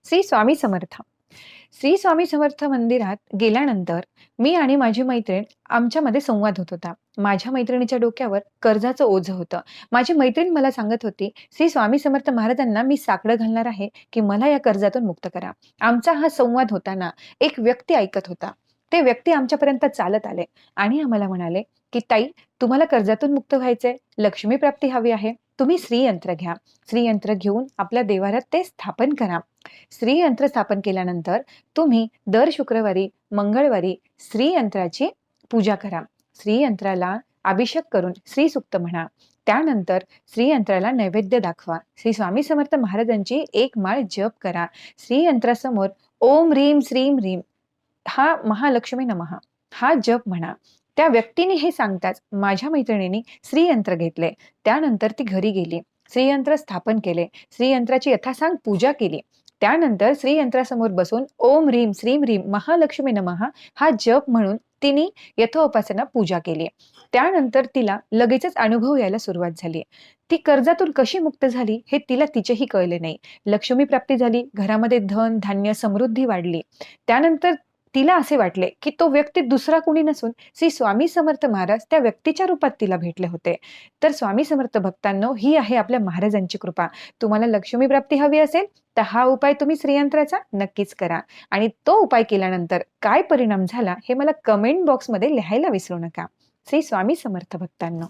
श्री स्वामी समर्थ. श्री स्वामी समर्थ मंदिरात गेल्यानंतर मी आणि माझी मैत्रीण आमच्यामध्ये संवाद होत होता. माझ्या मैत्रिणीच्या डोक्यावर कर्जाचं ओझं होतं. माझी मैत्रीण मला सांगत होती, "श्री स्वामी समर्थ महाराजांना मी साकडं घालणार आहे, की मला या कर्जातून मुक्त करा." आमचा हा संवाद होताना एक व्यक्ती ऐकत होता. ते व्यक्ती आमच्यापर्यंत चालत आले आणि आम्हाला म्हणाले, की "ताई, तुम्हाला कर्जातून मुक्त व्हायचंय, लक्ष्मी प्राप्ती हवी आहे. तुम्ही श्रीयंत्र घ्या. श्रीयंत्र घेऊन आपल्या देवारात ते स्थापन करा." श्रीयंत्र स्थापन केल्यानंतर तुम्ही दर शुक्रवारी, मंगळवारी श्रीयंत्राची पूजा करा. श्रीयंत्राला अभिषेक करून श्रीसूक्त म्हणा. त्यानंतर श्रीयंत्राला नैवेद्य दाखवा. श्री स्वामी समर्थ महाराजांची एक माळ जप करा. श्रीयंत्रासमोर ओम ह्रीं श्रीं ह्रीं हा महालक्ष्मी नमः हा जप म्हणा. त्या व्यक्तीने हे सांगताच माझ्या मैत्रिणीने श्रीयंत्र घेतले. त्यानंतर ती घरी गेली. श्रीयंत्र स्थापन केले. श्रीयंत्राची यथासांग पूजा केली. त्यानंतर श्रीयंत्रासमोर बसून ओम ह्रीं श्रीं ह्रीं महालक्ष्मी नमः हा जप म्हणून तिने यथोपासना पूजा केली. त्यानंतर तिला लगेचच अनुभव यायला सुरुवात झाली. ती कर्जातून कशी मुक्त झाली हे तिला तिचेही कळले नाही. लक्ष्मी प्राप्ती झाली, घरामध्ये धन, धान्य, समृद्धी वाढली. त्यानंतर तिला असे वाटले, की तो व्यक्ती दुसरा कोणी नसून श्री स्वामी समर्थ महाराज त्या व्यक्तीच्या रूपात तिला भेटले होते. तर स्वामी समर्थ भक्तांनो, ही आहे आपल्या महाराजांची कृपा. तुम्हाला लक्ष्मी प्राप्ती हवी असेल तर हा उपाय तुम्ही श्रीयंत्राचा नक्कीच करा आणि तो उपाय केल्यानंतर काय परिणाम झाला हे मला कमेंट बॉक्समध्ये लिहायला विसरू नका. श्री स्वामी समर्थ भक्तांनो.